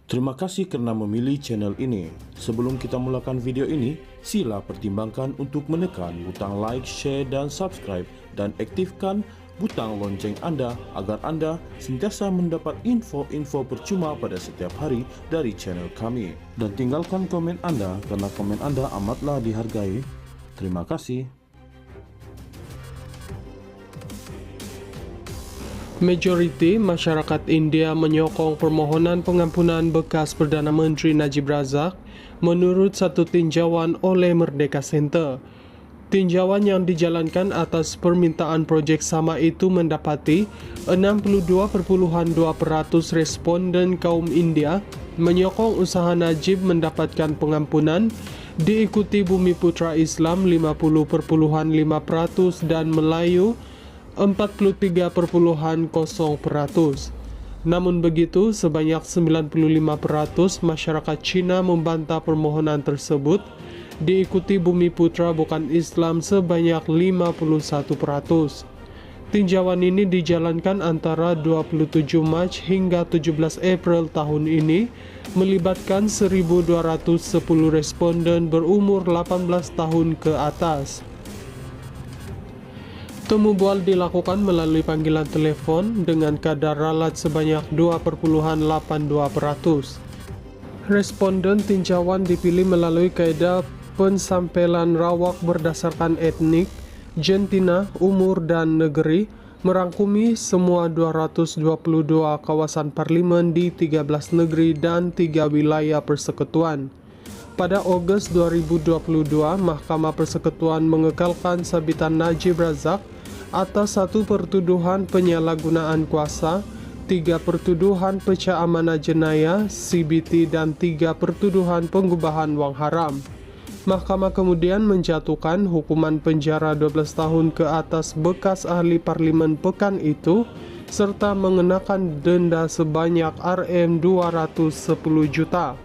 Terima kasih karena memilih channel ini. Sebelum kita mulakan video ini, sila pertimbangkan untuk menekan butang like, share, dan subscribe, dan aktifkan butang lonceng Anda agar Anda sentiasa mendapat info-info percuma pada setiap hari dari channel kami. Dan tinggalkan komen Anda karena komen Anda amatlah dihargai. Terima kasih. Majoriti masyarakat India menyokong permohonan pengampunan bekas Perdana Menteri Najib Razak menurut satu tinjauan oleh Merdeka Center. Tinjauan yang dijalankan atas permintaan projek sama itu mendapati 62,2% responden kaum India menyokong usaha Najib mendapatkan pengampunan, diikuti Bumi Putra Islam 50,5% dan Melayu 43,0%. Namun begitu, sebanyak 95% masyarakat Cina membantah permohonan tersebut, diikuti Bumi Putra bukan Islam sebanyak 51%. Tinjauan ini dijalankan antara 27 Mac hingga 17 April tahun ini, melibatkan 1.210 responden berumur 18 tahun ke atas. Temu bual dilakukan melalui panggilan telepon dengan kadar ralat sebanyak 2,82%. Responden tinjauan dipilih melalui kaedah pensampelan rawak berdasarkan etnik, jantina, umur, dan negeri, merangkumi semua 222 kawasan parlimen di 13 negeri dan 3 wilayah persekutuan. Pada Ogos 2022, Mahkamah Persekutuan mengekalkan sabitan Najib Razak atas 1 pertuduhan penyalahgunaan kuasa, 3 pertuduhan pecah amanah jenayah, CBT, dan 3 pertuduhan pengubahan wang haram. Mahkamah kemudian menjatuhkan hukuman penjara 12 tahun ke atas bekas ahli parlimen pekan itu, serta mengenakan denda sebanyak Rm210 juta.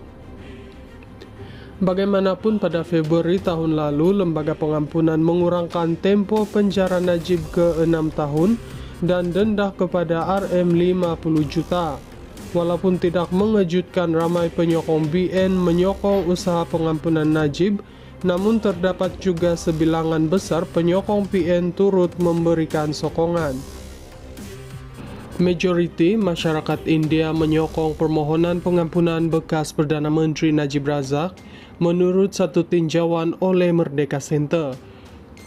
Bagaimanapun pada Februari tahun lalu, Lembaga Pengampunan mengurangkan tempo penjara Najib ke 6 tahun dan denda kepada Rm50 juta. Walaupun tidak mengejutkan, ramai penyokong BN menyokong usaha pengampunan Najib, namun terdapat juga sebilangan besar penyokong PN turut memberikan sokongan. Majoriti masyarakat India menyokong permohonan pengampunan bekas Perdana Menteri Najib Razak menurut satu tinjauan oleh Merdeka Center.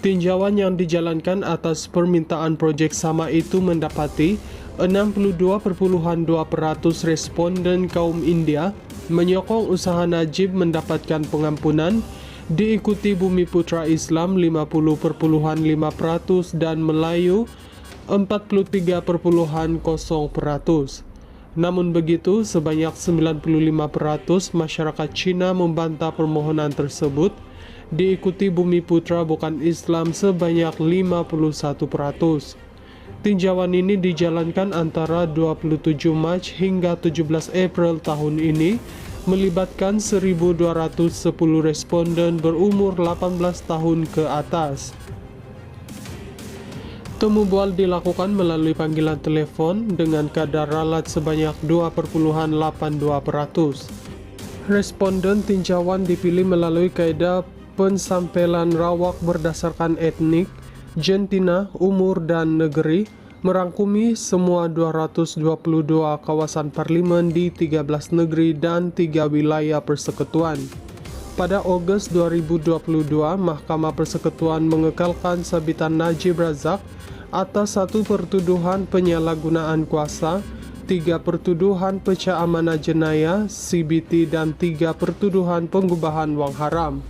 Tinjauan yang dijalankan atas permintaan projek sama itu mendapati 62,2% responden kaum India menyokong usaha Najib mendapatkan pengampunan, diikuti Bumi Putra Islam 50,5% dan Melayu 43,0%. Namun begitu, sebanyak 95% masyarakat Cina membantah permohonan tersebut, diikuti Bumi Putra bukan Islam sebanyak 51%. Tinjauan ini dijalankan antara 27 Mac hingga 17 April tahun ini, melibatkan 1.210 responden berumur 18 tahun ke atas. Temu bual dilakukan melalui panggilan telepon dengan kadar ralat sebanyak 2,82%. Responden tinjauan dipilih melalui kaedah pensampelan rawak berdasarkan etnik, jantina, umur, dan negeri, merangkumi semua 222 kawasan parlimen di 13 negeri dan 3 wilayah persekutuan. Pada Ogos 2022, Mahkamah Persekutuan mengekalkan sabitan Najib Razak atas 1 pertuduhan penyalahgunaan kuasa, 3 pertuduhan pecah amanah jenayah, CBT, dan 3 pertuduhan pengubahan wang haram.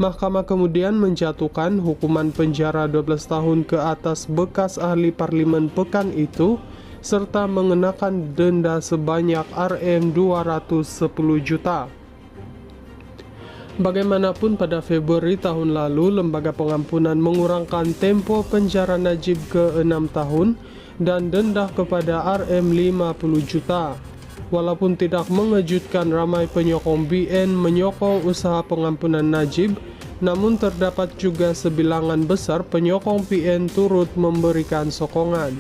Mahkamah kemudian menjatuhkan hukuman penjara 12 tahun ke atas bekas ahli parlimen pekan itu, serta mengenakan denda sebanyak Rm210 juta. Bagaimanapun pada Februari tahun lalu, Lembaga Pengampunan mengurangkan tempo penjara Najib ke 6 tahun dan denda kepada Rm50 juta. Walaupun tidak mengejutkan, ramai penyokong BN menyokong usaha pengampunan Najib, namun terdapat juga sebilangan besar penyokong PN turut memberikan sokongan.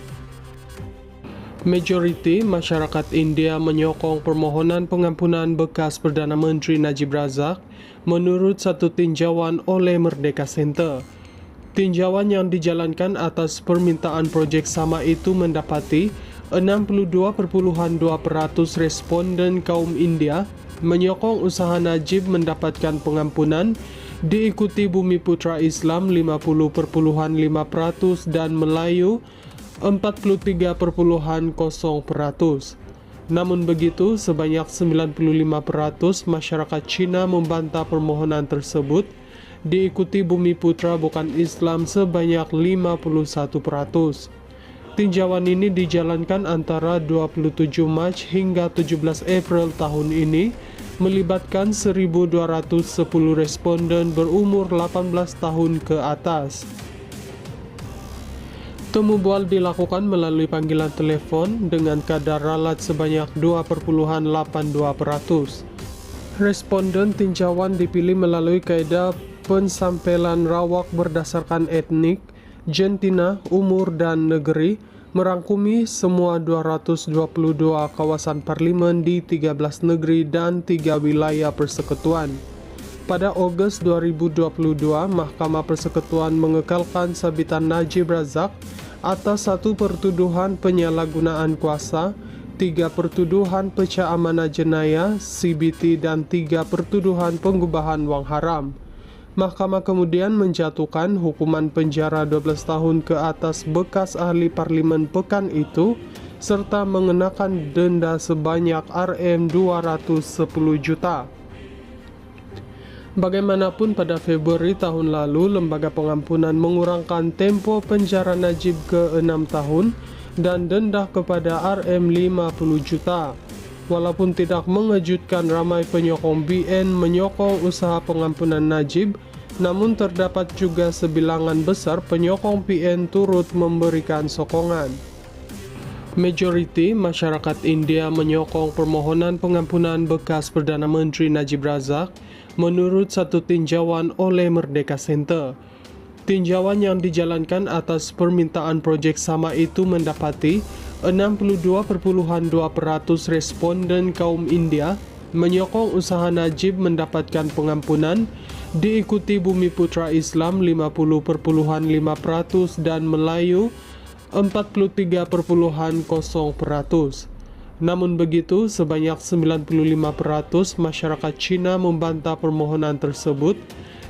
Majoriti masyarakat India menyokong permohonan pengampunan bekas Perdana Menteri Najib Razak menurut satu tinjauan oleh Merdeka Center. Tinjauan yang dijalankan atas permintaan projek sama itu mendapati 62,2% responden kaum India menyokong usaha Najib mendapatkan pengampunan, diikuti Bumi Putra Islam 50,5% dan Melayu 43,0%. Namun begitu, sebanyak 95% masyarakat Cina membantah permohonan tersebut, diikuti Bumi Putra bukan Islam sebanyak 51%. Tinjauan ini dijalankan antara 27 Mac hingga 17 April tahun ini, melibatkan 1.210 responden berumur 18 tahun ke atas. Temu bual dilakukan melalui panggilan telepon dengan kadar ralat sebanyak 2,82%. Responden tinjauan dipilih melalui kaedah pensampelan rawak berdasarkan etnik, jentina, umur, dan negeri, merangkumi semua 222 kawasan parlimen di 13 negeri dan 3 wilayah persekutuan. Pada Ogos 2022, Mahkamah Persekutuan mengekalkan sabitan Najib Razak atas 1 pertuduhan penyalahgunaan kuasa, 3 pertuduhan pecah amanah jenayah, CBT, dan 3 pertuduhan pengubahan wang haram. Mahkamah kemudian menjatuhkan hukuman penjara 12 tahun ke atas bekas ahli parlimen pekan itu, serta mengenakan denda sebanyak Rm210 juta. Bagaimanapun pada Februari tahun lalu, Lembaga Pengampunan mengurangkan tempo penjara Najib ke 6 tahun dan denda kepada Rm50 juta. Walaupun tidak mengejutkan, ramai penyokong BN menyokong usaha pengampunan Najib, namun terdapat juga sebilangan besar penyokong PN turut memberikan sokongan. Majoriti masyarakat India menyokong permohonan pengampunan bekas Perdana Menteri Najib Razak menurut satu tinjauan oleh Merdeka Center. Tinjauan yang dijalankan atas permintaan projek sama itu mendapati 62,2% responden kaum India menyokong usaha Najib mendapatkan pengampunan, diikuti Bumi Putra Islam 50,5% dan Melayu 43,0%. Namun begitu, sebanyak 95% masyarakat Cina membantah permohonan tersebut,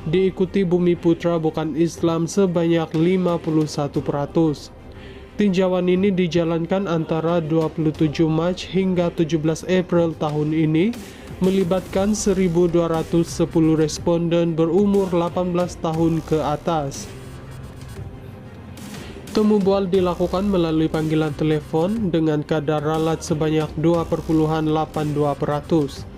diikuti Bumi Putra bukan Islam sebanyak 51%. Tinjauan ini dijalankan antara 27 Mac hingga 17 April tahun ini, melibatkan 1.210 responden berumur 18 tahun ke atas. Temu bual dilakukan melalui panggilan telepon dengan kadar ralat sebanyak 2,82%.